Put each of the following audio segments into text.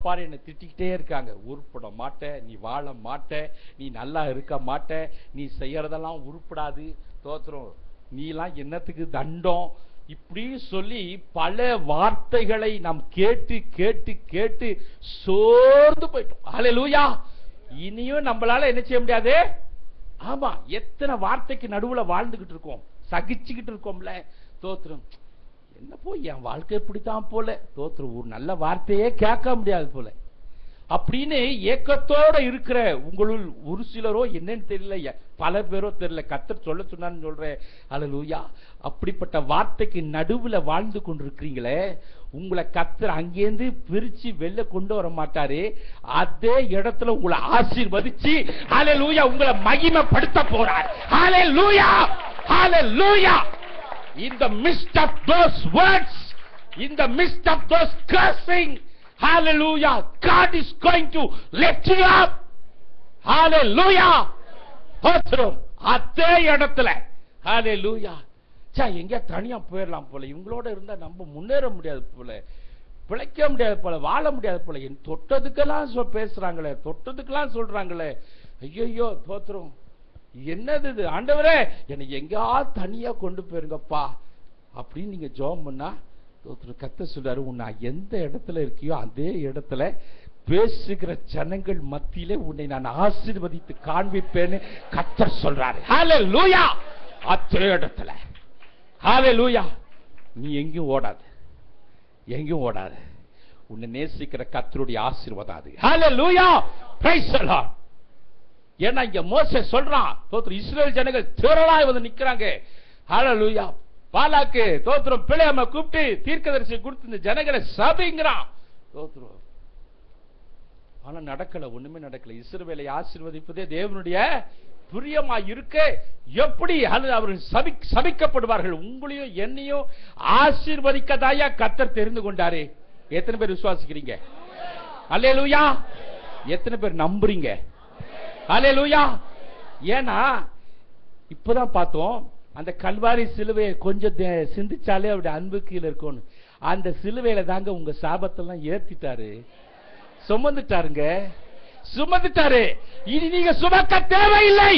பாரு என்னை திட்டிக்கிட்டே இருக்காங்க. உருப்பட மாட்ட, நீ வாழ மாட்ட, நீ நல்லா இருக்க மாட்ட, நீ செய்யறதெல்லாம் உருப்படாது, தோத்துரும், நீலாம் என்னத்துக்கு தண்டம், இப்படி சொல்லி பல வார்த்தைகளை நாம் கேட்டு கேட்டு கேட்டு சோர்ந்து போயிட்டோம். ஹல்லேலூயா. இனியும் நம்மளால என்ன செய்ய முடியாது. ஆமா, எத்தனை வார்த்தைக்கு நடுவுல வாழ்ந்துகிட்டு இருக்கோம், சகிச்சுக்கிட்டு இருக்கோம்ல. தோத்துரும், என்ன போய் என் வாழ்க்கை இப்படித்தான் போல, தோத்துரும், ஒரு நல்ல வார்த்தையே கேட்க முடியாது போல அப்படின்னு ஏக்கத்தோட இருக்கிற உங்களுள் ஒரு சிலரோ என்னன்னு தெரியல, பல பேரோ தெரியல, கர்த்தர் சொல்ல சொன்னான்னு சொல்றேன். ஹல்லேலூயா. அப்படிப்பட்ட வார்த்தைக்கு நடுவுல வாழ்ந்து கொண்டிருக்கிறீங்களே, உங்களை கர்த்தர் அங்கேருந்து பிரிச்சு வெளில கொண்டு வர மாட்டாரு. அதே இடத்துல உங்களை ஆசீர்வதிச்சு ஹல்லேலூயா உங்களை மகிமைப்படுத்த போறார். ஹல்லேலூயா, ஹல்லேலூயா. In the midst of those words, in the midst of those cursing, hallelujah, God is going to lift you up. Hallelujah. Bathroom அதே இடத்துல hallelujah. எங்க தனியா போயிடலாம் போல, இவங்களோட இருந்தா நம்ம முன்னேற முடியாது போல, பிழைக்க முடியாது போல, வாழ முடியாது போல, என் தொட்டதுக்கெல்லாம் பேசுறாங்களே, தொட்டதுக்கெல்லாம் சொல்றாங்களே, ஐயோ தோத்துரும், என்னது இது ஆண்டவரே, என்னை எங்கேயாவது தனியா கொண்டு போயிருங்கப்பா அப்படின்னு நீங்க ஜெபம் பண்ணா, கர்த்தர் சொல்றாரு, உன்னை எந்த இடத்துல இருக்கியோ அதே இடத்துல பேசுகிற ஜனங்கள் மத்தியிலே உன்னை நான் ஆசீர்வதித்து காண்பிப்பேன்னு கர்த்தர் சொல்றாரு. ஹல்லேலூயா. அதே இடத்துல ஹல்லேலூயா. நீ எங்கேயும் ஓடாது, எங்கேயும் ஓடாது, உன்னை நேசிக்கிற கர்த்தருடைய ஆசீர்வாதம் அது. ஹல்லேலூயா. Praise the lord. ஏன்னா இங்க மோசே சொல்றான், தோத்திரம், இஸ்ரவேல் ஜனங்கள் திரளாய் வந்து நிக்கிறாங்க. ஹல்லேலூயா. பாலாக்கு தோத்திரம் பிள்ளையம்மா கூப்பிட்டு தீர்க்கதரிசி கொடுத்து இந்த ஜனங்களை சபிங்கிறான். தோத்திரம், ஆனா நடக்கல, ஒண்ணுமே நடக்கல. இஸ்ரவேலை ஆசீர்வதிப்பதே தேவனுடைய பிரியமா இருக்க, எப்படி அவர்கள் சபிக்கப்படுவார்கள். உங்களையும் என்னையும் ஆசீர்வதிக்கதாயா கர்த்தர் தெரிந்து கொண்டாரு. எத்தனை பேர் விசுவாசிக்கிறீங்க? அல்லேலூயா. எத்தனை பேர் நம்புறீங்க? ஹல்லேலூயா. ஏன்னா இப்பதான் பார்த்தோம், அந்த கல்வாரி சிலுவையை கொஞ்சம் சிந்திச்சாலே அவருடைய அன்பு கீழே இருக்கும். அந்த சிலுவையில தாங்க உங்க சாபத்தெல்லாம் ஏத்திட்டாரு, சுமந்துட்டாருங்க, சுமந்துட்டாரு. இனி நீங்க சுமக்க தேவையில்லை,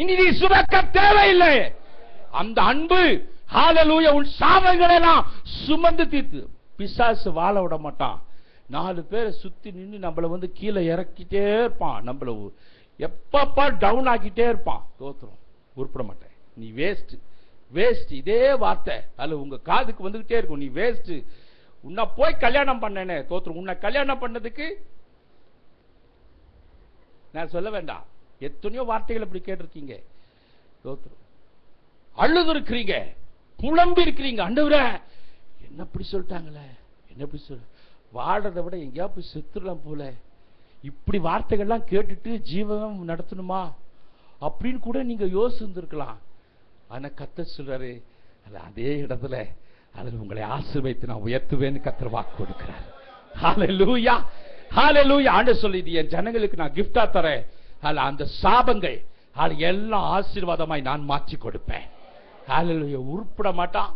இனி நீ சுமக்க தேவையில்லை. அந்த அன்பு ஹல்லேலூயா உன் சாபங்களை எல்லாம் சுமந்து தீர்த்து பிசாசு வாழ விட மாட்டான். 4 பேரை சுத்தி நின்று நம்மள கீழே இறக்கிட்டே இருப்பான், நம்மள எப்பப்பா டவுன் ஆக்கிட்டே இருப்பான். தோத்துரும், உருப்பட மாட்டேன், நீ வேஸ்ட், வேஸ்ட். இதே வார்த்தை அல்ல உங்க காதுக்கு வந்துகிட்டே இருக்கும், நீ வேஸ்ட். உன்னை போய் கல்யாணம் பண்ணனே, தோத்துரும், உன்னை கல்யாணம் பண்ணதுக்கு நான் சொல்ல வேண்டாம், எத்தனையோ வார்த்தைகள் அப்படி கேட்டிருக்கீங்க. தோத்துரும், அழுது இருக்கிறீங்க, புலம்பி இருக்கிறீங்க, ஆண்டவரே என்ன இப்படி சொல்லிட்டாங்களே, என்ன இப்படி சொல்ல, வாழறதை விட எங்கேயா போய் செத்துடலாம் போல, இப்படி வார்த்தைகள்லாம் கேட்டுட்டு ஜீவனம் நடத்தணுமா அப்படின்னு கூட நீங்க யோசிச்சிருக்கலாம். ஆனா கர்த்தர் சொல்றாரு, அதே இடத்துல அதில் உங்களை ஆசீர்வதித்து நான் உயர்த்துவேன்னு கர்த்தர் வாக்கு கொடுக்கிறார். ஹல்லேலூயா, ஹல்லேலூயா. ஆண்டவர் சொல்லிது, என் ஜனங்களுக்கு நான் கிஃப்டா தரேன், அந்த சாபங்கள் எல்லாம் ஆசீர்வாதமாய் நான் மாற்றி கொடுப்பேன். ஹல்லேலூயா. உருப்பட மாட்டான்,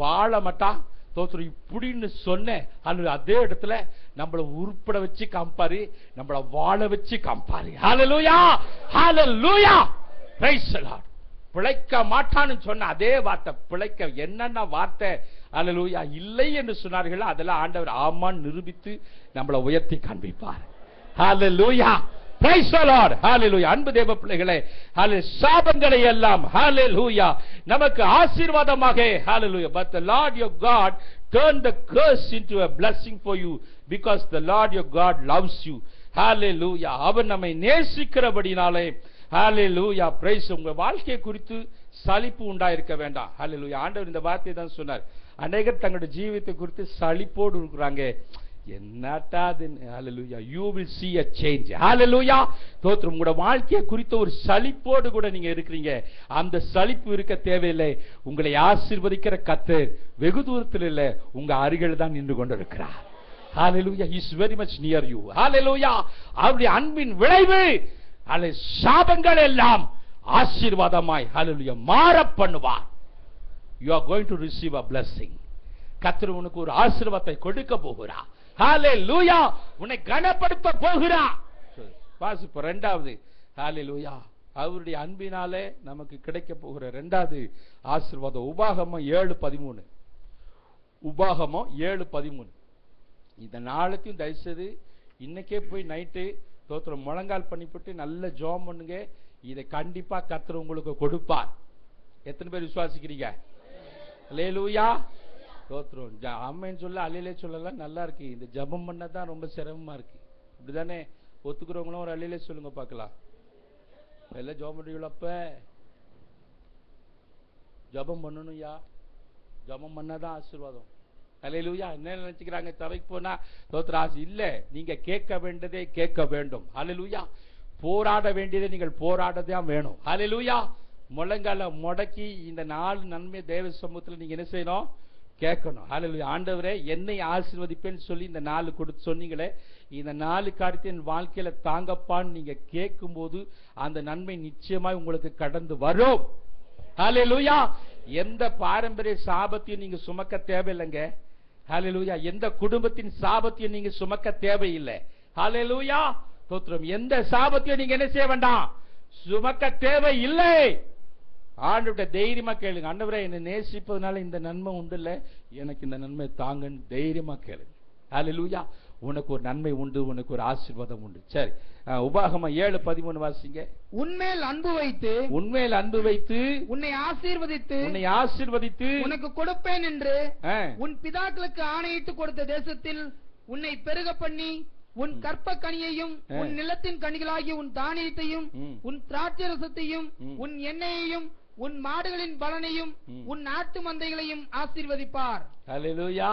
வாழ மாட்டான். தோத்திரம், இப்படின்னு சொன்ன அதே இடத்துல நம்மள உருப்பட வச்சு காம்பாரு, நம்மள வாழ வச்சு காம்பாரு. ஹல்லேலூயா, ஹல்லேலூயா. Praise the lord. பிழைக்க மாட்டான்னு சொன்ன அதே வார்த்தை பிழைக்க என்னென்ன வார்த்தை ஹல்லேலூயா இல்லை என்று சொன்னார்கள், அதெல்லாம் ஆண்டவர் ஆமான்னு நிரூபித்து நம்மள உயர்த்தி காண்பிப்பார். ஹல்லேலூயா. Praise the Lord. ஹல்லேலூயா. அன்பு தேவ பிள்ளைகளே, சாபங்களை எல்லாம் ஹல்லேலூயா நமக்கு ஆசீர்வாதமாக. ஹல்லேலூயா. But the Lord your God turned the curse into a blessing for you because the Lord your God loves you. ஹல்லேலூயா. அவர் நம்மை நேசிக்கிறபடினாலே. ஹல்லேலூயா. பிரைஸ். உங்க வாழ்க்கை குறித்து சலிப்பு உண்டாயிருக்க வேண்டாம். ஹல்லேலூயா. ஆண்டவர் இந்த வார்த்தையை தான் சொன்னார். அநேகர் தங்களுடைய ஜீவிதத்தை குறித்து சலிப்போடு இருக்கிறாங்க, என்னட்டா அது. ஹல்லேலூயா. You will see a change. ஹல்லேலூயா. தோத்திரம், உங்களோட வாழ்க்கையை குறித்த ஒரு சலிப்போடு கூட நீங்க இருக்கிறீங்க, அந்த சலிப்பு இருக்க தேவையில்லை. உங்களை ஆசீர்வதிக்கிற கர்த்தர் வெகு தூரத்தில் இல்லை, உங்க அருகில் தான் நின்று கொண்டிருக்கிறார். ஹல்லேலூயா. He is very much near you. ஹல்லேலூயா. அவருடைய அன்பின் விளைவு சாபங்கள் எல்லாம் ஆசீர்வாதமாய் ஹல்லேலூயா மாற பண்ணுவார். You are going to receive a blessing. கர்த்தர் உனக்கு ஒரு ஆசீர்வாதத்தை கொடுக்க போகிறார். ஹalleluya. உன்னை கனப்படுத்த போகிறார். வாசிப்போம் இரண்டாவது. ஹalleluya. அவருடைய அன்பினாலே நமக்கு கிடைக்க போகிற இரண்டாவது ஆசீர்வாதம் உபாகமம் 7:13. உபாகமம் 7:13. இந்த நாளையும் தயவுசெய்து இன்னைக்கே போய் நைட்டு தோத்திரம் முழங்கால் பண்ணிவிட்டு நல்ல ஜெபம் பண்ணுங்க. இதை கண்டிப்பா கர்த்தர் உங்களுக்கு கொடுப்பார். எத்தனை பேர் விசுவாசிக்கிறீங்க? அல்லேலூயா. தோத்திரம் ஆமென் சொல்ல அல்லேலே சொல்லலாம் நல்லா இருக்கு. இந்த ஜெபம் பண்ணதான் ரொம்ப சிரமமா இருக்கு. இப்படிதானே? ஒத்துக்கிறவங்களும் ஒரு அல்லேலே சொல்லுங்க பார்க்கலாம். எல்லாம் ஜெபம் பண்ணுவீங்களப்ப ஜெபம் பண்ணணும்யா. ஜெபம் பண்ணாதான் ஆசீர்வாதம். அல்லேலூயா. என்ன நினைச்சுக்கிறாங்க? சபைக்கு போனா தோத்திர ஆசை இல்ல. நீங்க கேட்க வேண்டியதை கேட்க வேண்டும். அல்லேலூயா. போராட வேண்டியதை நீங்கள் போராடதான் வேணும். அல்லேலூயா. முழங்கால முடக்கி இந்த 4 நன்மை தேவ சமூகத்தில் நீங்க என்ன செய்யணும்? கேட்கணும். அல்லேலூயா. ஆண்டவரே என்னை ஆசீர்வதிப்பேன்னு சொல்லி இந்த 4 கொடுத்து சொன்னீங்களே, இந்த 4 காரியத்தை என் வாழ்க்கையில தாங்கப்பான்னு நீங்க கேட்கும் போது அந்த நன்மை நிச்சயமாய் உங்களுக்கு கடந்து வரும். ஹalleluya. எந்த பாரம்பரிய சாபத்தையும் நீங்க சுமக்க தேவையில்லைங்க. ஹalleluya. எந்த குடும்பத்தின் சாபத்தையும் நீங்க சுமக்க தேவையில்லை. ஹalleluya. ஸ்தோத்திரம். எந்த சாபத்தையும் நீங்க என்ன செய்ய வேண்டாம்? சுமக்க தேவையில்லை. ஆண்டவர்கிட்ட தைரியமா கேளுங்க. ஆண்டவரே என்னை நேசிப்பதனால இந்த நன்மை உண்டு இல்ல, எனக்கு இந்த நன்மை தாங்கன்னு தைரியமா கேளுங்க. ஹalleluya. உனக்கு ஒரு நன்மை உண்டு, உனக்கு ஒரு ஆசீர்வாதம் உண்டு. சரி, உபாகமம் 7:13 வாசிங்க. உன்மேல் அன்பு வைத்து உன்னை ஆசீர்வதித்து உனக்கு கொடுப்பேன் என்று உன் பிதாக்களுக்கு ஆணையிட்டு கொடுத்த தேசத்தில் உன்னை பெருக பண்ணி உன் கற்ப கனியையும் உன் நிலத்தின் கனிகளாகிய உன் தானியத்தையும் உன் திராட்சரசத்தையும் உன் எண்ணெயையும் உன் மாடுகளின் பலனையும் உன் நாட்டு மந்தைகளையும் ஆசீர்வதிப்பார். ஹalleluya.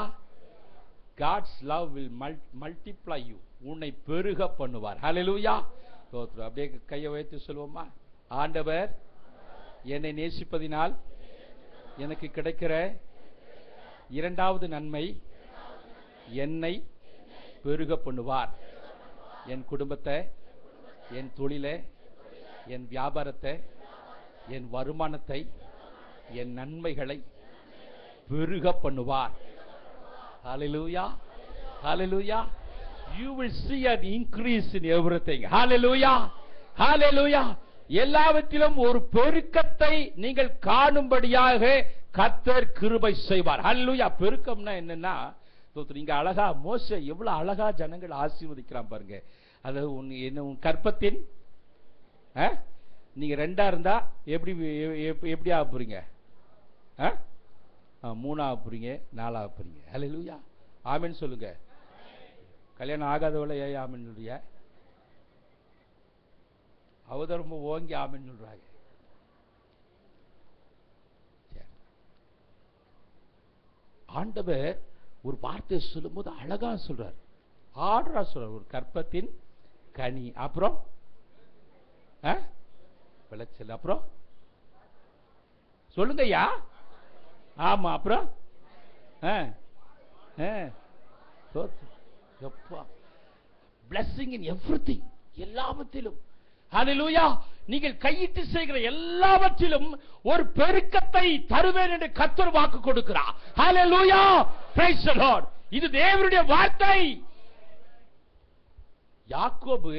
God's love will multiply you. உன்னை பெருக பண்ணுவார். ஹalleluya. ஸ்தோத்திரம். அப்படியே கையை வைத்து சொல்வோமா? ஆண்டவர் என்னை நேசிப்பதினால் எனக்கு கிடைக்கிற இரண்டாவது நன்மை என்னை பெருக பண்ணுவார். என் குடும்பத்தை, என் தொழிலை, என் வியாபாரத்தை, என் வருமானத்தை, என் நன்மைகளை பெருக பண்ணுவார். Hallelujah. Hallelujah. You will see an increase in everything. Hallelujah. Hallelujah. எல்லாவற்றிலும் ஒரு பெருக்கத்தை நீங்கள் காணும்படியாக கர்த்தர் கிருபை செய்வார். ஹalleluya. பெருக்கம்னா என்னன்னா, நீங்க அழகா மோசே எவ்வளவு அழகா ஜனங்கள் ஆசீர்வதிக்கிறான் பாருங்க. அது உன் கற்பத்தின் நீங்க 2 இருந்தா எப்படி ஆக போறீங்க? 3 ஆக போறீங்க, 4 ஆக போறீங்க. ஹalleluya. ஆமென் சொல்லுங்க. கல்யாணம் ஆகாதவளை ஏன் ஆமென் சொல்றியா? அவத ரொம்ப ஓங்கி ஆமென் சொல்றாங்க. ஆண்டவர் ஒரு வார்த்தை சொல்லும் போது அழகா சொல்றார், ஆர்டரா சொல்றார். ஒரு கற்பத்தின் கனி, அப்புறம் விளைச்சல், அப்புறம் சொல்லுங்க ஐயா. ஆமா, அப்புறம் blessing in everything, எல்லாவற்றிலும். ஹalleluya. நீங்கள் கையிட்டு செய்கிற எல்லாவற்றிலும் ஒரு பெருக்கத்தை தருவேன் என்று கர்த்தர் வாக்கு கொடுக்கிறார். ஹalleluya. praise the Lord. இது தேவனுடைய வார்த்தை. யாக்கோபு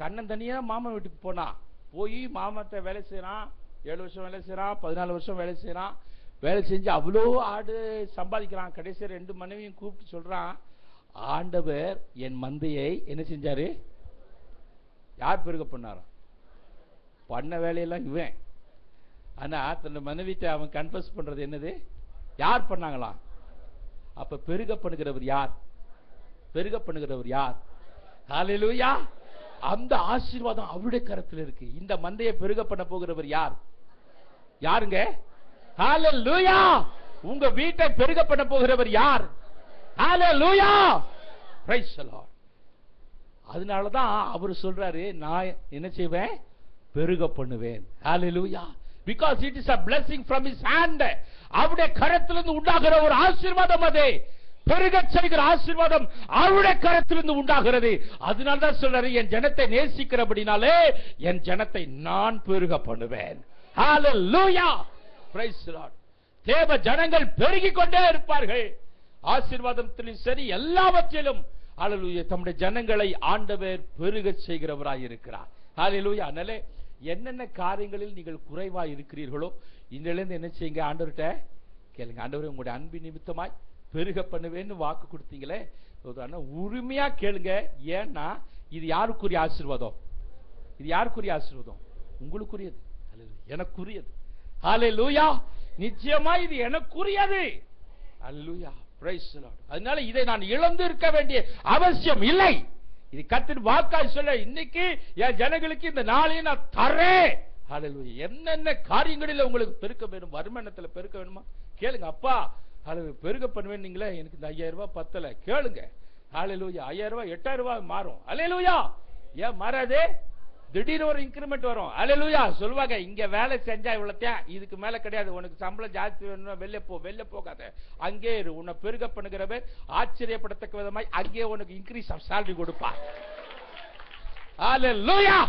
தன்னந்தனியா மாமா வீட்டுக்கு போனா, போய் மாமாட்ட வேலை செய்யறான். 7 வருஷம் வேலை செய்யறான், 14 வருஷம் வேலை செய்யறான். வேலை செஞ்சு அவ்வளோ ஆடு சம்பாதிக்கிறான். கடைசி 2 மனைவியும் கூப்பிட்டு சொல்றான், ஆண்டவர் என் மந்தையை என்ன செஞ்சாரு? யார் பெருக பண்ணாராம்? பண்ண வேலையெல்லாம் இவன். ஆனா தன் மனைவிட்ட அவன் கன்ஃபஸ் பண்றது என்னது? யார் பண்ணாங்களாம்? அப்ப பெருக பண்ணுகிறவர் யார்? பெருக பண்ணுகிறவர் யார்? ஹalleluya. அந்த ஆசீர்வாதம் அவருடைய கரத்தில் இருக்கு. இந்த மந்தையை பெருக பண்ண போகிறவர் யார்? யாருங்க? ஹalleluya. உங்க வீட்டை பெருக பண்ண போகிறவர் யார்? ஹalleluya. praise the Lord. அதனாலதான் அவர் சொல்றாரு, நான் என்ன செய்வேன்? பெருக பண்ணுவேன். ஹalleluya. because it is a blessing from his hand. அவருடைய கரத்திலிருந்து உண்டாகிற ஒரு ஆசீர்வாதம். அது பெருக செய்கிற ஆசீர்வாதம் அவருடைய கரத்திலிருந்து உண்டாகிறது. அதனால்தான் சொல்றாரு, என் ஜனத்தை நேசிக்கிறபடினாலே என் ஜனத்தை நான் பெருக பண்ணுவேன். ஹalleluya. praise the Lord. தேவ ஜனங்கள் பெருகிக் கொண்டே இருப்பார்கள். ஆசீர்வாதத்திலும் சரி, எல்லாவற்றிலும் ஹல்லேலூயா தம்முடைய ஜனங்களை ஆண்டவர் பெருக செய்கிறவராய் இருக்கிறார். ஹல்லேலூயா. அதனால என்னென்ன காரியங்களில் நீங்கள் குறைவாய் இருக்கிறீர்களோ இன்றிலிருந்து என்ன செய்யுங்க, ஆண்டவர்கிட்ட கேளுங்க. ஆண்டவரே, உங்களுடைய அன்பு நிமித்தமாய் பெருக பண்ணுவேன்னு வாக்கு கொடுத்தீங்களே, உரிமையா கேளுங்க. ஏன்னா இது யாருக்குரிய ஆசீர்வாதம்? இது யாருக்குரிய ஆசீர்வாதம்? உங்களுக்குரியது, எனக்குரியது. ஹல்லேலூயா. நிச்சயமா இது எனக்குரியது. ஹல்லேலூயா. Praise the Lord. அதனால இதை நான் இழந்து இருக்க வேண்டிய அவசியம் இல்லை. இது கர்த்தரின் வாக்காய் சொல்ல, இன்னைக்கு என் ஜனங்களுக்கு இந்த நாளை நான் தரேன். ஹல்லேலூயா. என்னென்ன காரியங்களில் உங்களுக்கு பெருக்க வேணும்? வருமானத்துல பெருக்க வேணுமா? கேளுங்க. அப்பா பெருக பண்ணுவேன், நீங்களே எனக்கு இந்த 5000 ரூபாய் பத்தல, கேளுங்க. ஹல்லேலூயா. 5000 ரூபாய் 8000 ரூபாய் மாறும். ஹல்லேலூயா. ஏன் மாறாது? திடீர்னு ஒரு இன்கிரிமெண்ட் வரும். ஹல்லேலூயா. சொல்லுவாங்க, இங்க வேலை செஞ்சா இவ்வளவுதான், இதுக்கு மேல கிடையாது, உனக்கு சம்பளம் ஜாஸ்தி வேணும்னா வெளில போகாத, அங்கே இரு. உன்னை பெருக பண்ணுகிறவர் ஆச்சரியப்படத்தக்க விதமாய் அங்கே உனக்கு இன்க்ரீஸ் ஆஃப் சாலரி கொடுப்பார். ஹல்லேலூயா.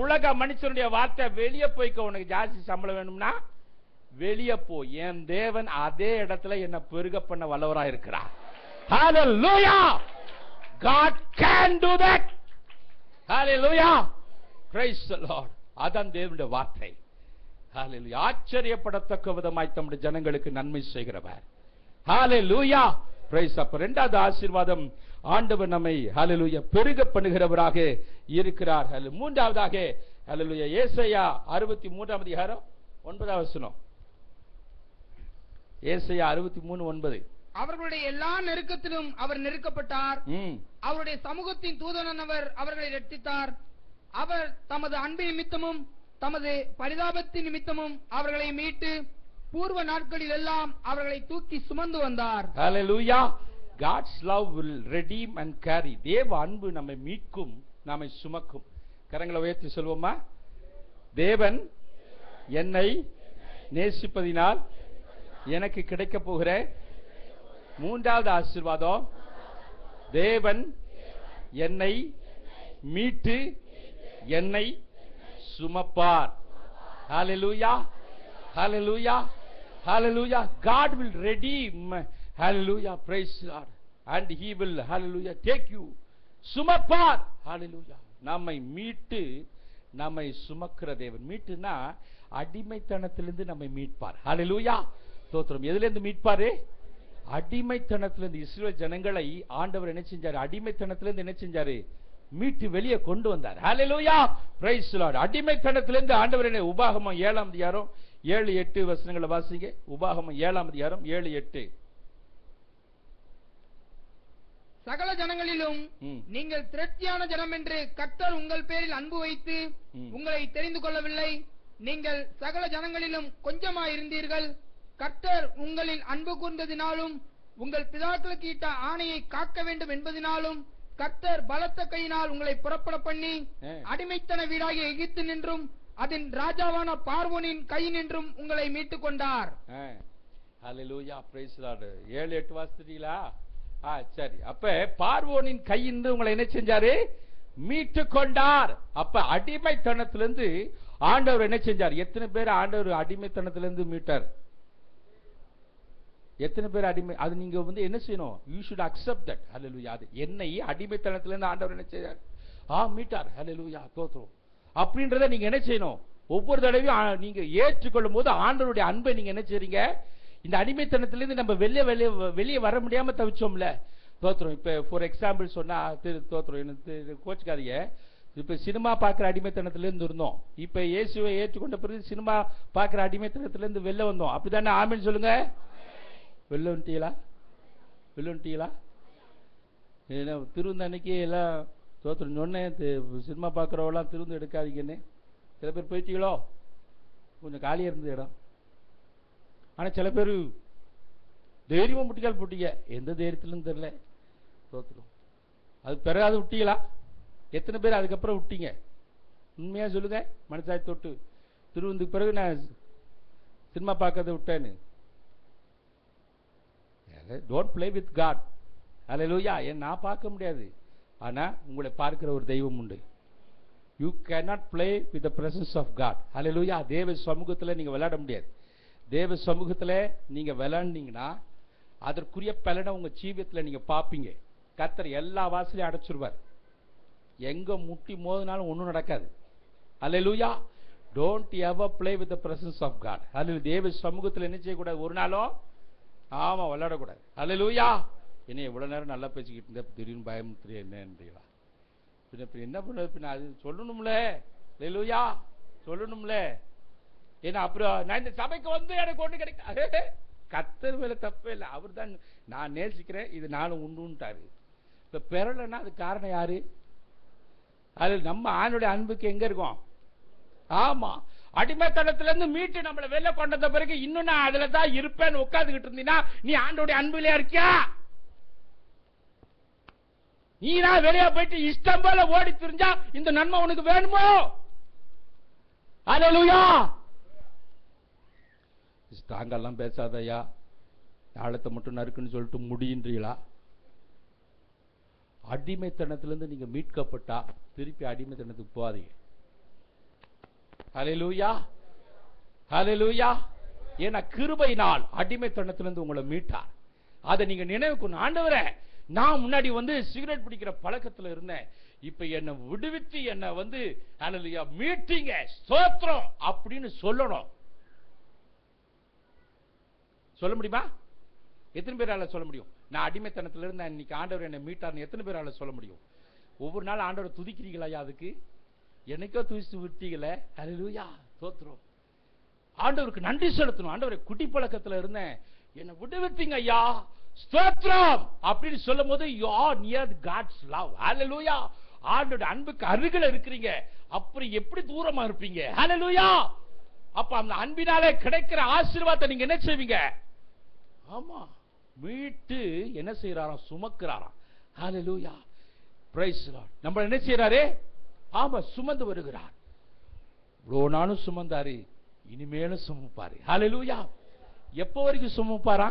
உலக மனுஷனுடைய வார்த்தை, வெளியே போய்க்க, உனக்கு ஜாஸ்தி சம்பளம் வேணும்னா வெளியே போ. என் தேவன் அதே இடத்துல என்ன பெருக பண்ண வல்லவராய் இருக்கிறார். ஹல்லேலூயா. God can do that. Hallelujah. Praise the Lord. அதான் தேவனுடைய வார்த்தை. ஹல்லேலூயா. ஆச்சரியப்படத்தக்க விதமாய் தம்முடைய ஜனங்களுக்கு நன்மை செய்கிறவர். ஹல்லேலூயா. Praise. அப்ப இரண்டாவது ஆசீர்வாதம், ஆண்டவர் நம்மை ஹல்லேலூயா பெருக பண்ணுகிறவராக இருக்கிறார். மூன்றாவதாக ஹல்லேலூயா ஏசாயா 63ஆம் அதிகாரம் 9ஆம் வசனம். ஏசாயா 63:9. அவர்களுடைய எல்லா நெருக்கத்திலும் அவர் நெருக்கப்பட்டார், அவருடைய சமூகத்தின் தூதனானவர் அவர்களை இரட்சித்தார். அவர் தமது அன்பு நிமித்தமும் தமது பரிதாபத்தின் நிமித்தமும் அவர்களை மீட்டு பூர்வ நாட்களில் எல்லாம் அவர்களை தூக்கி சுமந்து வந்தார். ஹல்லேலூயா. God's love will redeem and carry. தேவ அன்பு நம்மை மீட்கும், நம்மை சுமக்கும். கரங்களை உயர்த்தி சொல்வோமா? தேவன் என்னை நேசிப்பதினால் எனக்கு கிடைக்க போகிற மூன்றாவது ஆசீர்வாதம், தேவன் என்னை மீட்டு என்னை சுமப்பார். ஹல்லேலூயா. ஹல்லேலூயா. ஹல்லேலூயா. God will redeem. Hallelujah. Praise the Lord. And he will, hallelujah, take you. சுமப்பார். ஹல்லேலூயா. நம்மை மீட்டு நம்மை சுமக்கிற தேவன். மீட்டுனா அடிமைத்தனத்திலிருந்து நம்மை மீட்பார். ஹல்லேலூயா. ஸ்தோத்திரம். எதிலிருந்து மீட்பாரு? அடிமைத்தனத்திலிருந்து. இஸ்ரவேல் ஜனங்களை ஆண்டவர் என்ன செஞ்சாரு? அடிமைத்தனத்திலிருந்து என்ன செஞ்சாரு? மீட்டு வெளியே கொண்டு வந்தார். ஹல்லேலூயா. Praise the lord. அடிமைத்தனத்திலிருந்து ஆண்டவர் என்ன? உபாகமம் 7ஆம் அதிகாரம் 7-8 வசனங்களை வாசிங்க. உபாகமம் 7ஆம் அதிகாரம் 7-8. சகல ஜனங்களிலும் நீங்கள் திரட்சியான ஜனம் என்று கர்த்தர் உங்கள் பேரில் அன்பு வைத்து உங்களை தெரிந்து கொள்ளவில்லை. நீங்கள் சகல ஜனங்களிலும் கொஞ்சமாயிருந்தீர்கள். கர்த்தர் உங்களில் அன்பு கூர்ந்ததினாலும் உங்கள் பிதாக்களுக்கு இட்ட ஆணையை காக்க வேண்டும் என்பதினாலும் கர்த்தர் பலத்த கையினால் உங்களை புறப்பட பண்ணி அடிமைத்தன வீடாகிய எகிப்து நின்றும் அதன் ராஜாவான பார்வோனின் கையினின்றும் உங்களை மீட்டுக் கொண்டார். ஹல்லேலூயா. Praise the lord. 7-8 வாசித்தீங்களா? சரி. அப்ப பார்வோனின் கையிலிருந்து உங்களை என்ன செஞ்சாரு? மீட்டு கொண்டார். அப்ப அடிமைத்தனத்திலிருந்து ஆண்டவர் என்ன செஞ்சார்? எத்தனை பேர் ஆண்டவர் அடிமைத்தனத்திலிருந்து மீட்டார்? எத்தனை பேர் அடிமை? அது நீங்க என்ன செய்யணும்? You should accept that. ஹல்லேலூயா. அது என்னை அடிமைத்தனத்திலிருந்து ஆண்டவர் என்ன செய்தார்? மீட்டார். ஹல்லேலூயா. தோத்ரம். அப்படின்றத நீங்க என்ன செய்யணும்? ஒவ்வொரு தடவையும் நீங்க ஏற்றுக்கொள்ளும் போது ஆண்டவருடைய அன்பை நீங்க என்ன செய்றீங்க? இந்த அடிமைத்தனத்திலிருந்து நம்ம வெளியே வர முடியாம தவிச்சோம்ல. தோத்திரம். இப்ப ஃபார் எக்ஸாம்பிள் சொன்னா தோத்திரம், எனக்கு கோச்சுக்காதீங்க. இப்ப சினிமா பார்க்கிற அடிமைத்தனத்திலிருந்து இருந்தோம். இப்ப இயேசுவை ஏற்றுக்கொண்ட பிறகு சினிமா பார்க்கிற அடிமைத்தனத்திலிருந்து வெளில வந்தோம். அப்படித்தானே? ஆமென் சொல்லுங்க. வெளில வந்துட்டீங்களா? வெளில வந்துட்டீங்களா? ஏன்னா திருந்த அன்னைக்கு எல்லாம் தோத்திரம் சொன்னேன், சினிமா பார்க்குறவெல்லாம் திருந்து எடுக்காதீங்கன்னு. சில பேர் போயிட்டீங்களோ? கொஞ்சம் காலியாக இருந்தது இடம். ஆனால் சில பேர் தைரியமாக முட்டிக்கால் போட்டீங்க. எந்த தைரியத்திலும் தெரியல. தோத்துரும். அது பிறகு விட்டீங்களா? எத்தனை பேர் அதுக்கப்புறம் விட்டீங்க? உண்மையாக சொல்லுங்க. மனசாய் தொட்டு திருவந்துக்கு பிறகு நான் சினிமா பார்க்கறத விட்டேன்னு. Don't play with God. ஹல்லேலூயா. நான் பார்க்க முடியாது, ஆனா உங்களை பார்க்கிற ஒரு தெய்வம் உண்டு. You cannot play with the presence of God. ஹல்லேலூயா. தேவ சமூகத்தில் நீங்க விளையாட முடியாது. தேவ சமூகத்தில் நீங்க விளையாண்டீங்கன்னா அதற்குரிய பலனை உங்க ஜீவியத்தில் நீங்க பாப்பீங்க. கர்த்தர் எல்லா வாசலையும் அடைச்சிருவார். எங்க முட்டி மோதினாலும் ஒண்ணும் நடக்காது. அல்லேலூயா. Don't ever play with the presence of God. அல்லேலூயா. தேவ சமூகத்தில் என்ன செய்யக்கூடாது? ஒரு நாளும் ஆமா விளையாடக்கூடாது. அல்லேலூயா. என்ன இவ்வளவு நேரம் நல்லா பேசிக்கிட்டு இருந்த திடீர்னு பயமுத்திரி என்னன்றீங்களா? பின்ன என்ன பண்றது? பின்ன அது சொல்லணும்ல. அல்லேலூயா. சொல்லணும்ல. ஏன்னா அப்புறம் நான் இந்த சபைக்கு வந்து எனக்கு ஒண்ணு கிடைக்காது. கர்த்தர் மேல தப்பே இல்லை. அவர் தான் நான் நேசிக்கிறேன், இது நானும் உண்டுன்ட்டாரு. இப்ப பெறலைன்னா அது காரணம் யாரு? அது நம்ம ஆணுடைய அன்புக்கு எங்க இருக்கும்? ஆமா, அடிமைத்தனத்துல இருந்து மீட்டு நம்மளை வெளில கொண்ட பிறகு இன்னும் நான் அதுல தான் இருப்பேன்னு உட்கார்ந்துகிட்டு இருந்தீங்கன்னா நீ ஆண்டோடைய அன்புலயா இருக்கியா? நீ நான் வெளியே போயிட்டு இஷ்டம் போல ஓடி திரிஞ்சா இந்த நன்மை உனக்கு வேணுமோ? அல்லேலூயா. தாங்கெல்லாம் பேசாதயா, ஆழத்தை மட்டும் நறுக்குன்னு சொல்லிட்டு முடியுன்றீங்களா? அடிமைத்தனத்திலிருந்து நீங்க மீட்கப்பட்டா திருப்பி அடிமைத்தனத்துக்கு போகாதீங்க. ஹல்லேலூயா. ஹல்லேலூயா. ஏன்னா கிருபையினால் அடிமைத்தனத்திலிருந்து உங்களை மீட்டார். அதை நீங்க நினைவுக்கு, ஆண்டவரே நான் முன்னாடி வந்து சிகரெட் பிடிக்கிற பழக்கத்துல இருந்தேன், இப்ப என்ன விடுவித்து என்ன வந்து ஹல்லேலூயா மீட்டிங்க, ஸ்தோத்திரம் அப்படின்னு சொல்லணும். சொல்ல முடியுமா? எத்தனை பேரால சொல்ல முடியும்? நான் அடிமைத்தனத்துல இருந்தேன், இன்னைக்கு ஆண்டவர் என்னை மீட்டார்னு எத்தனை பேரால சொல்ல முடியும்? ஒவ்வொரு நாள் ஆண்டவர் துதிக்கிறீங்களா? அதுக்கு என்னைக்கோ துதிச்சு விட்டீங்களே. ஹல்லேலூயா. ஸ்தோத்திரம். ஆண்டவருக்கு நன்றி செலுத்தணும். ஆண்டவரை குடி பழக்கத்துல இருந்தேன், என்னை விடுவித்தீங்க ஐயா, ஸ்தோத்திரம் அப்படின்னு சொல்லும் போது you are near God's love. ஹல்லேலூயா. ஆண்டவருடைய அன்புக்கு அருகில இருக்கிறீங்க. அப்புறம் எப்படி தூரமா இருப்பீங்க? ஹல்லேலூயா. அப்ப அந்த அன்பினாலே கிடைக்கிற ஆசீர்வாதத்தை நீங்க என்ன செய்வீங்க? ஆமா, மீட்டு என்ன செய்யறாராம்? சுமக்கிறாராம். ஹல்லேலூயா. Praise the Lord. நம்ம என்ன செய்யறாரு? ஆமா, சுமந்து வருகிறார். இவ்வளவு நாளும் சுமந்தாரு, இனிமேலும் சுமப்பாரு. ஹல்லேலூயா. எப்போ வரைக்கும் சுமப்பாரா?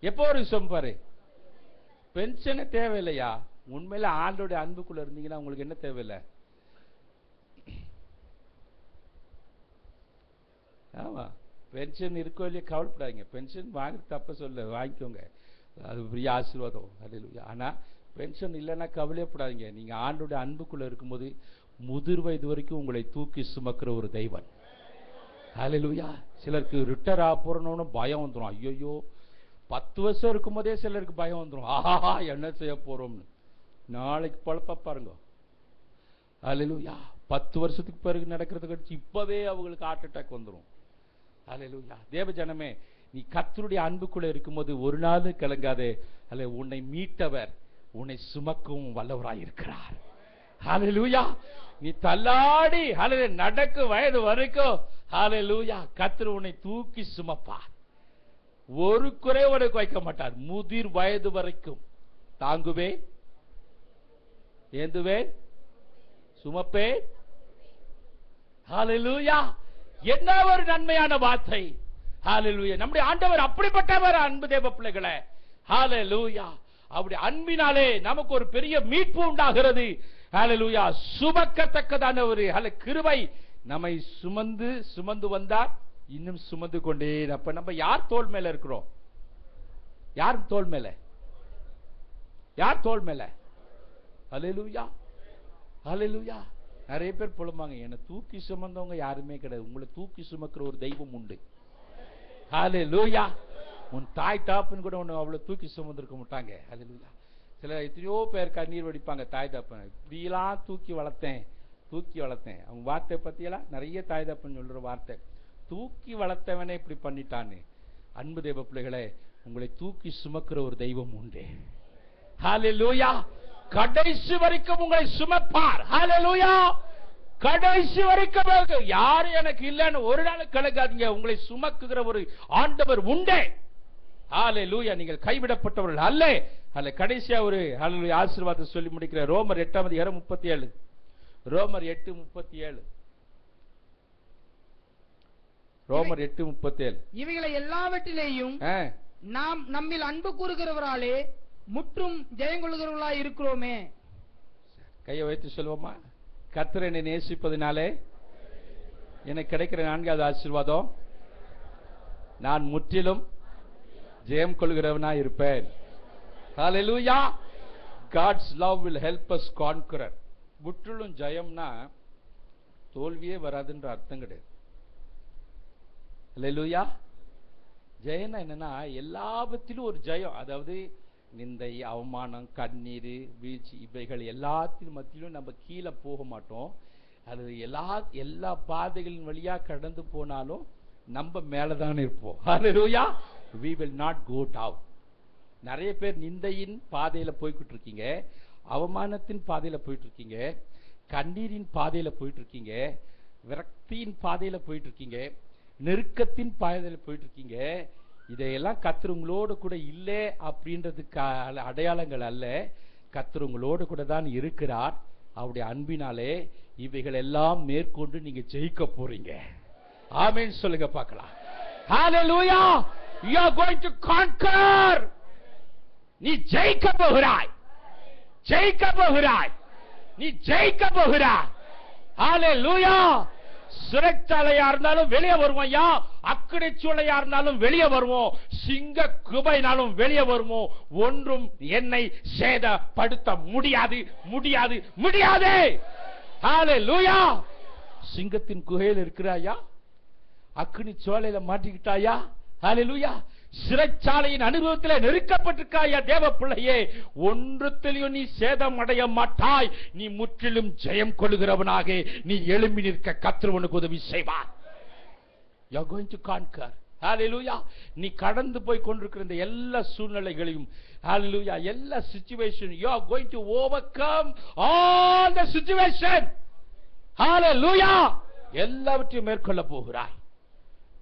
எப்போ வரைக்கும் சுமப்பாரு? பென்ஷனே தேவையில்லையா? உண்மையில ஆண்டோட அன்புக்குள்ள இருந்தீங்கன்னா உங்களுக்கு என்ன தேவையில்லை? ஆமா, பென்ஷன் இருக்கோ இல்லையா கவலைப்படாதீங்க. பென்ஷன் வாங்க தப்ப சொல்ல, வாங்கிக்கோங்க, அது பெரிய ஆசீர்வாதம். ஹல்லேலூயா. ஆனா பென்ஷன் இல்லைன்னா கவலையப்படாதீங்க. நீங்க ஆண்டோட அன்புக்குள்ள இருக்கும்போது முதிர் வயது வரைக்கும் உங்களை தூக்கி சுமக்கிற ஒரு தெய்வன். ஹல்லேலூயா. சிலருக்கு ரிட்டர் ஆக போறோம்னு பயம் வந்துடும். ஐயோ, 10 வருஷம் இருக்கும் போதே சிலருக்கு பயம் வந்துடும். ஆஹா, என்ன செய்ய போறோம்னு. நாளைக்கு பழப்ப பாருங்க. ஹல்லேலூயா. 10 வருஷத்துக்கு பிறகு நடக்கிறது கழிச்சு இப்பவே அவங்களுக்கு ஹார்ட் அட்டாக் வந்துடும். ஹல்லேலூயா. தேவ ஜனமே, நீ கர்த்தருடைய அன்புக்குள்ள இருக்கும்போது ஒரு நாள் கலங்காதே. அல்ல, உன்னை மீட்டவர் உன்னை சுமக்கவும் வல்லவராய் இருக்கிறார். ஹல்லேலூயா. நீ தள்ளாடி ஹல்லேலூயா நடக்க வயது வரைக்கும் ஹல்லேலூயா கர்த்தர் உன்னை தூக்கி சுமப்பார். ஒரு குறை உனக்கு வைக்க மாட்டார். முதிர் வயது வரைக்கும் தாங்குவே, ஏந்துவே, சுமப்பே. ஹல்லேலூயா. என்ன ஒரு நன்மையான வார்த்தை. ஹல்லேலூயா. நம்முடைய ஆண்டவர் அப்படிப்பட்டவர். அன்பு தேவ பிள்ளைகளே, ஹல்லேலூயா. அவருடைய அன்பினாலே நமக்கு ஒரு பெரிய மீட்பு உண்டாகிறது. ஹல்லேலூயா. சுமக்கத்தக்கதான ஒரு கிருபை நம்மை சுமந்து வந்தார், இன்னும் சுமந்து கொண்டே. அப்ப நம்ம யார் தோள் மேல இருக்கிறோம்? யார் தோள் மேல? யார் தோள் மேல? ஹல்லேலூயா. ஹல்லேலூயா. நிறைய பேர் புலம்பாங்க, என்ன தூக்கி சுமந்தவங்க யாருமே கிடையாது. உங்களை தூக்கி சுமக்கிற ஒரு தெய்வம் உண்டு. ஹல்லேலூயா. உன் தாய் தாப்புன்னு கூட ஒன்று அவ்வளவு தூக்கி சுமந்திருக்க மாட்டாங்க. ஹல்லேலூயா. சில எத்தனையோ பேர் கண்ணீர் வடிப்பாங்க, தாய் தாப்பன் இப்படியெல்லாம் தூக்கி வளர்த்தேன். அவங்க வார்த்தை பத்தியெல்லாம் நிறைய தாய் தாப்பன் சொல்ற வார்த்தை, தூக்கி வளர்த்தவனே இப்படி பண்ணிட்டான்னு. அன்பு தேவ பிள்ளைகளே, உங்களை தூக்கி சுமக்கிற ஒரு தெய்வம் உண்டு. ஹல்லேலூயா. கடைசி வரைக்கும் உங்களை சுமப்பார். ஹல்லேலூயா. கடைசி வரைக்கும் யாரும் எனக்கு இல்லைன்னு ஒரு நாள் கலங்காதீங்க. உங்களை சுமக்குகிற ஒரு ஆண்டவர் உண்டே. ஹல்லேலூயா. நீங்கள் கைவிடப்பட்டவர்கள் அல்ல. அல்ல, கடைசியா ஒரு ஹல்லேலூயா ஆசீர்வாதத்தை சொல்லி முடிக்கிற ரோமர் 8:37. ரோமர் 8:37. ரோமர் 8:37. இவைகளை எல்லாவற்றிலேயும் நாம் நம்மில் அன்பு கூறுகிறவராலே முற்றும் ஜெயங்கொள்கிறவர்களாய் இருக்கிறோமே. கையை வைத்து சொல்லுவோமா? கர்த்தர் என்னை நேசிப்பதினாலே எனக்கு கிடைக்கிற 4வது ஆசீர்வாதம், நான் முற்றிலும் ஜெயம் கொள்கிறவனா இருப்பேன். ஹalleluya. God's love will help us conquer. முற்றிலும் ஜெயம்னா தோல்வியே வராதுன்ற அர்த்தம் கிடையாது. ஹalleluya. ஜெயம்னா என்னன்னா எல்லாவற்றிலும் ஒரு ஜெயம். அதாவது நிந்தை, அவமானம், கண்ணீர், வீழ்ச்சி இவைகள் எல்லாத்தின் மத்தியிலும் நம்ம கீழே போக மாட்டோம். அது எல்லா பாதைகளின் வழியா கடந்து போனாலும் நம்ம மேலதான் இருப்போம். ஹalleluya. We will not go down. நிறைய பேர் நிந்தையின் பாதையில போய்கிட்டு இருக்கீங்க, அவமானத்தின் பாதையில போயிட்டு இருக்கீங்க, கண்ணீரின் பாதையில போயிட்டு இருக்கீங்க, விரக்தியின் பாதையில போயிட்டு இருக்கீங்க, நெருக்கத்தின் பாதையில போயிட்டு இருக்கீங்க. இதையெல்லாம் கர்த்தர் உங்களோடு கூட இல்லை அப்படின்றதுக்கு அடையாளங்கள் அல்ல. கர்த்தர் உங்களோடு கூட தான் இருக்கிறார். அவருடைய அன்பினாலே இவைகள் எல்லாம் மேற்கொண்டு நீங்க ஜெயிக்க போறீங்க. ஆமென் சொல்லுங்க பார்க்கலாம். ஹalleluya. You are going to conquer. நீ ஜெயிக்க போகிறாய், ஜெயிக்க போகிறாய், நீ ஜெயிக்க போகிறாய். ஹalleluya. சிறைச்சாலையா இருந்தாலும் வெளியே வருவோம் ஐயா, அக்கடை சூளையா இருந்தாலும் வெளியே வருவோம், சிங்க குபைனாலும் வெளியே வருவோம். ஒன்றும் என்னை சேதப்படுத்த முடியாது, முடியாது, முடியாது. ஹalleluya. சிங்கத்தின் குகையில் இருக்கிறாயா, அக்கினி சோலையில மாட்டிக்கிட்டாயா? ஹalleluya. சிறைச்சாலையின் அனுபவத்தில் நெருக்கப்பட்டிருக்காயா தேவ பிள்ளையே? ஒன்றுத்திலையும் நீ சேதம் அடைய மாட்டாய். நீ முற்றிலும் ஜெயம் கொள்கிறவனாக நீ எழும்பி நிற்க கர்த்தர் உனக்கு உதவி செய்வார். You are going to conquer. Hallelujah. நீ கடந்து போய் கொண்டிருக்கிற இந்த எல்லா சூழ்நிலைகளையும், hallelujah, எல்லா situation, you are going to overcome all the situation. Hallelujah. எல்லாவற்றையும் மேற்கொள்ள போகிறாய்.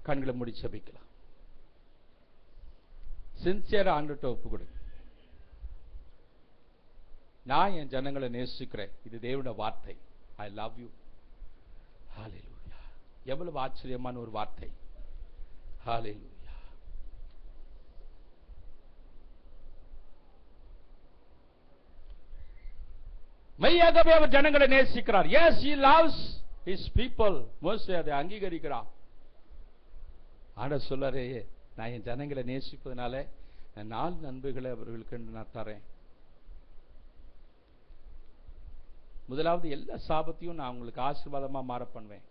கண்களை மூடி ஜெபிக்கலாம். சின்சியரா ஆண்டவர்ட்ட ஒப்பு கொடுங்க. நான் என் ஜனங்களை நேசிக்கிறேன். இது தேவனுடைய வார்த்தை. I love you. Hallelujah. எவ்வளவு ஆச்சரியமான ஒரு வார்த்தை. Hallelujah. மெய்யாகவே அவர் ஜனங்களை நேசிக்கிறார். Yes, he loves his people. மோசே அதை அங்கீகரிக்கிறார். ஆண்டவர் சொல்றாரே, நான் என் ஜனங்களை நேசிப்பதனால நான் 4 நன்மைகளை அவர்களுக்கு நான் தரேன். முதலாவது, எல்லா சாபத்தையும் நான் உங்களுக்கு ஆசீர்வாதமா மாற பண்ணுவேன்.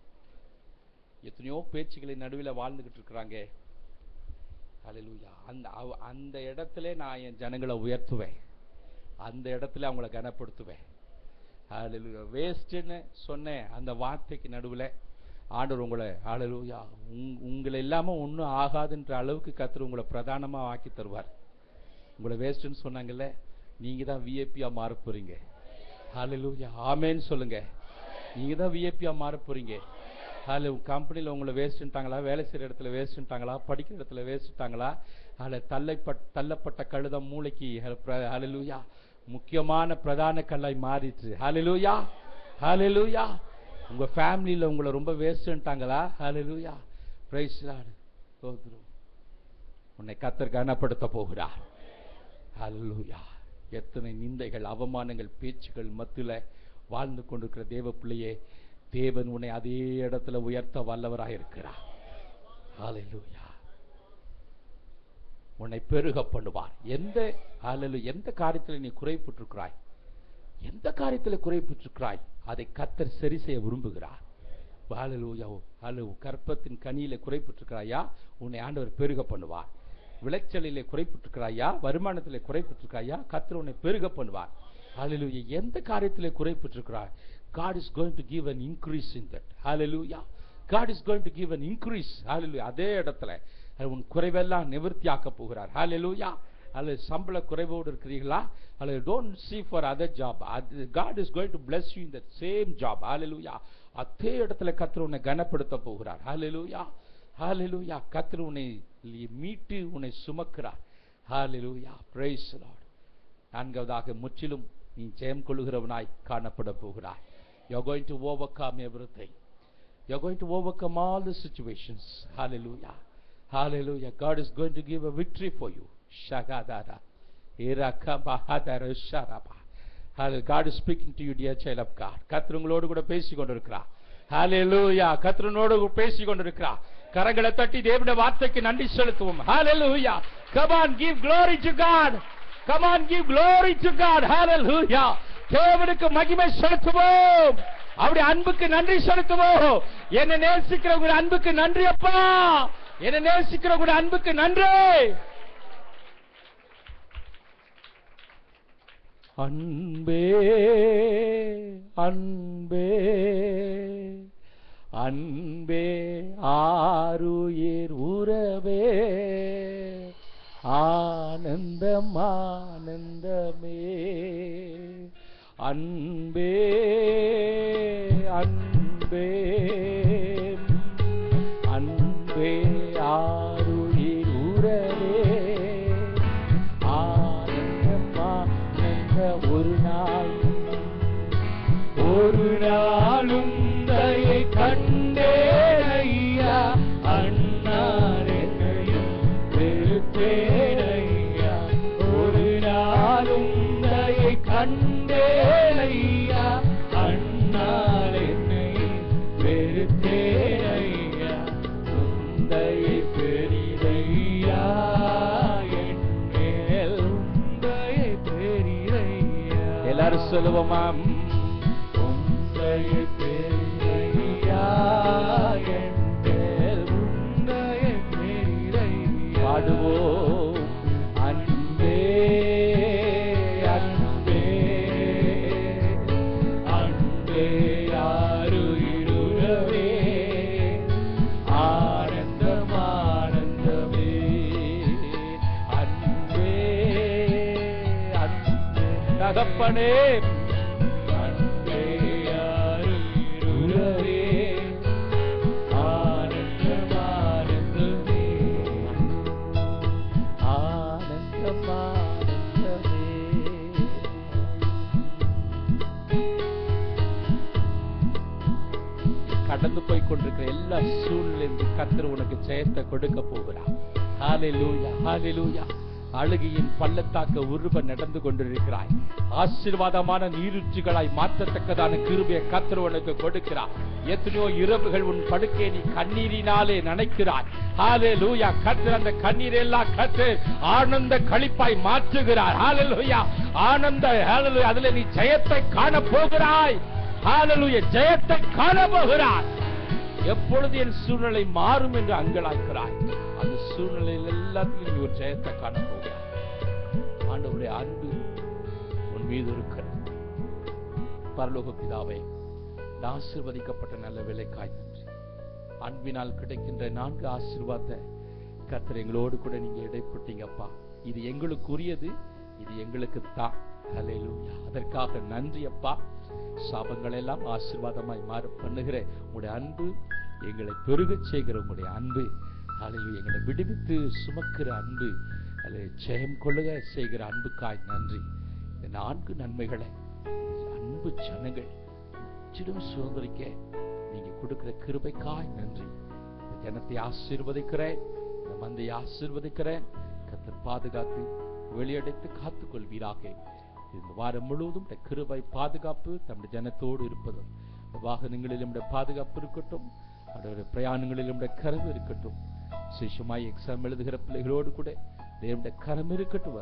எத்தனையோ பேச்சுகளின் நடுவில் வாழ்ந்துகிட்டு இருக்கிறாங்க. ஹல்லேலூயா. அந்த இடத்துல நான் என் ஜனங்களை உயர்த்துவேன், அந்த இடத்துல அவங்களை கனப்படுத்துவேன். ஹல்லேலூயா. வேஸ்ட்னு சொன்னேன் அந்த வார்த்தைக்கு நடுவில் ஆண்டவர் உங்களை, ஹல்லேலூயா, உங்களை இல்லாம ஒன்றும் ஆகாதுன்ற அளவுக்கு கர்த்தர் உங்களை பிரதானமா ஆக்கி தருவார். உங்களை வேஸ்ட்னு சொன்னாங்கல்ல, நீங்க தான் விஐபியா மாற போறீங்க. ஹல்லேலூயா. ஆமென் சொல்லுங்க. நீங்க தான் விஐபியா மாற போறீங்க. அதில் கம்பெனியில் உங்களை வேஸ்ட்டுட்டாங்களா, வேலை செய்கிற இடத்துல வேஸ்ட்டுட்டாங்களா, படிக்கிற இடத்துல வேஸ்ட்டுட்டாங்களா, அதில் தள்ளப்பட்ட கழுதம் மூளைக்கு ஹல்லேலூயா முக்கியமான பிரதான கல்லாய் மாறிச்சு. ஹல்லேலூயா. ஹல்லேலூயா. உங்க ஃபேமிலியில் உங்களை ரொம்ப வேஸ்ட்டுட்டாங்களா, ஹல்லேலூயா, பிரைஸ் லார்ட், ஸ்தோத்திரம். உன்னை கர்த்தர் கனப்படுத்த போகிறார். ஹல்லேலூயா. எத்தனை நிந்தைகள், அவமானங்கள், பேச்சுகள் மத்தியில வாழ்ந்து கொண்டிருக்கிற தேவ பிள்ளையே, தேவன் உன்னை அதே இடத்துல உயர்த்த வல்லவராக இருக்கிறார். ஹல்லேலூயா. உன்னை பெருக பண்ணுவார். எந்த காரியத்தில் நீ குறைபட்டிருக்கிறாய், எந்த காரியத்தில் குறைபட்டிருக்கிறாய், அதை கர்த்தர் சரி செய்ய விரும்புகிறார். ஹல்லேலூயா. ஹல்லேலூயா. கற்பத்தின் கனியில குறைபட்டிருக்கிறாயா, உன்னை ஆண்டவர் பெருக பண்ணுவார். விளைச்சலிலே குறைபட்டிருக்கிறாயா, வருமானத்திலே குறைபட்டிருக்கிறாயா, கர்த்தர் உன்னை பெருக பண்ணுவார். ஹல்லேலூயா. எந்த காரியத்திலே குறைபட்டிருக்கிறாய், God is going to give an increase in that. Hallelujah. God is going to give an increase. Hallelujah. அதே இடத்துல உன் குறைவெல்லாம் நிவர்த்தியாக்க போகிறார். Hallelujah. அல்லது சம்பள குறைவோடு இருக்கிறீர்களா, அல்லது don't see for other job, God is going to bless you in that same job. Hallelujah. அதே இடத்துல கர்த்தர் உன்னை கனப்படுத்த போகிறார். Hallelujah. Hallelujah. கர்த்தர் உன்னை மீட்டு உன்னை சுமக்கிறார். Hallelujah. Praise the Lord. நான்காவதாக, முற்றிலும் நீ ஜெயம் கொள்ளுகிறவனாய் காணப்பட போகிறாய். You are going to overcome everything. You are going to overcome all the situations. Hallelujah. Hallelujah. God is going to give a victory for you. Shagadara. Irakabahadara sharaba. Hallelujah. God is speaking to you, dear child of God. கர்த்தர் உங்களோடு கூட பேசிக் கொண்டிருக்கிறார். Hallelujah. கர்த்தரோடு பேசிக் கொண்டிருக்கிறார். கரங்களை தட்டி தேவனுடைய வார்த்தைக்கு நன்றி செலுத்துவோம். ஹalleluya. Come on, give glory to God. Come on, give glory to God. Hallelujah. தேவனுக்கு மகிமை செலுத்துவோம். அவருடைய அன்புக்கு நன்றி செலுத்துவோம். என்னை நேசிக்கிறவங்க அன்புக்கு நன்றி அப்பா. என்னை நேசிக்கிறவங்க அன்புக்கு நன்றி. அன்பே அன்பே அன்பே ஆருயிர் உறவே ஆனந்தம் ஆனந்தமே அன்பே அன்பே அன்பே ஆருயிர் உறவே ஆனந்தம் ஆனந்த ஒரு நாளும் தயை கண்டேனையா அண்ணார் என்னையும் வெறுத்தேனையா ஒரு நாளும் தயை கண்டேனையா அண்ணார் என்னையும் வெறுத்தேனையா உந்தையை பெரிதையா என் மேல் உந்தையை பெரிதையா. எல்லாரும் சொல்லுவோமா? பாடுவோம். அன்பே அன்பே அன்பே ஆருயிர் ஆனந்தம் ஆனந்தமே அன்பே அன்பே தகப்பனே கடந்து போய் கொண்டிருக்கிற எல்லா சூழ்நிலையிலிருந்து கர்த்தர் உனக்கு ஜெயத்தை கொடுக்க போகிறார். ஹalleluya ஹalleluya. அழுகையின் பள்ளத்தாக்க உருவ நடந்து கொண்டிருக்கிறாய். ஆசீர்வாதமான நீரூற்றுகளாய் மாற்றத்தக்கதான கிருபையை கர்த்தர் உனக்கு கொடுக்கிறார். எத்தனையோ இரவுகள் உன் படுக்கையை நீ கண்ணீரினாலே நனைக்கிறாய். ஹalleluya. கர்த்தர் அந்த கண்ணீரெல்லாம் கர்த்தர் ஆனந்த களிப்பாய் மாற்றுகிறார். ஹalleluya. ஆனந்த ஹalleluya. அதிலே நீ ஜெயத்தை காண போகிறாய். ஹalleluya. ஜெயத்தை காண போகிறாய். எப்பொழுது என் சூழ்நிலை மாறும் என்று அங்கலாய்க்கிறாய், அந்த சூழ்நிலையில் எல்லாத்திலும் நீ ஒரு ஜெயத்தை காண போகிறாய். ஆண்டவருடைய அன்பு உன் மீது இருக்கிறது. பரலோக பிதாவே, ஆசீர்வதிக்கப்பட்ட நல்ல வேலைக்காய் நன்றி. அன்பினால் கிடைக்கின்ற 4 ஆசீர்வாதத்தை கர்த்தர் எங்களோடு கூட நீங்க இடைப்பட்டீங்கப்பா. இது எங்களுக்குரியது, இது எங்களுக்கு தான். ஹல்லேலூயா. அதற்காக நன்றி அப்பா. சாபங்கள் எல்லாம் ஆசீர்வாதமாய் மாற பண்ணுகிற உங்களுடைய அன்பு, எங்களை பெருகச் செய்கிற உங்களுடைய அன்பு, ஹல்லேலூயா, எங்களை விடுவித்து சுமக்கிற அன்பு, ஜெயம் கொள்ளுக செய்கிற அன்புக்காய் நன்றி. இந்த 4 நன்மைகளை அன்பு ஜனங்கள் முற்றிலும் சுதந்திரிக்க நீங்க கொடுக்கிற கிருபைக்காய் நன்றி. இந்த ஜனத்தை ஆசீர்வதிக்கிறேன், இந்த மந்தையை ஆசீர்வதிக்கிறேன். கர்த்தர் பாதுகாத்து வெளியடைத்து காத்துக் கொள்வீராக. இந்த வாரம் முழுவதும் கிருபை பாதுகாப்பு நம்முடைய ஜனத்தோடு இருப்பதும், வாகனங்களில் நம்முடைய பாதுகாப்பு இருக்கட்டும், அவருடைய பிரயாணங்களில் நம்முடைய கரம் இருக்கட்டும். விசேஷமாய் எக்ஸாம் எழுதுகிற பிள்ளைகளோடு கூட தேவனுடைய கரம் இருக்கட்டும்.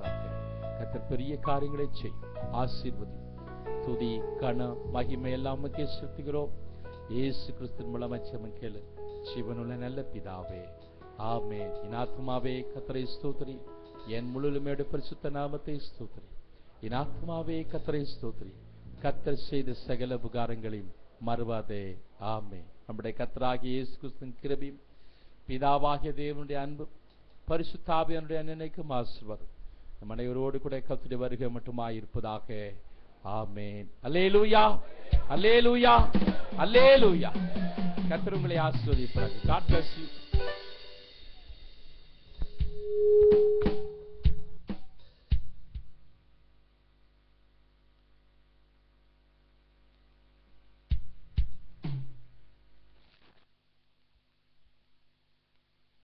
கர்த்தர் பெரிய காரியங்களை செய்யும். ஆசீர்வதி, துதி, கன, மகிமை எல்லாம் நமக்கே செலுத்துகிறோம். இயேசு கிறிஸ்துவின் மூலமாய் ஜெபம் கேளு ஜீவனுள்ள நல்ல பிதாவே, ஆமென். என் ஆத்துமாவே கர்த்தரை ஸ்தோத்திரி, என் முழுமையோட பரிசுத்த நாமத்தை ஸ்தோத்திரி. என் ஆத்துமாவே கர்த்தரை ஸ்தோத்திரி, கர்த்தர் செய்த சகல உபகாரங்களையும் மறவாதே. ஆமென். நம்முடைய கர்த்தராகிய இயேசு கிறிஸ்துவின் கிருபையும் பிதாவாகிய தேவனுடைய அன்பும் பரிசுத்த ஆவியானவருடைய நினைக்கும் ஆசீர்வாதம் நம் அனைவரோடு கூட கர்த்தருடைய வருகை மட்டுமாய் இருப்பதாக. ஆமென். அல்லேலூயா, அல்லேலூயா, அல்லேலூயா. கர்த்தர் உங்களை ஆசீர்வதிப்பார். God bless you.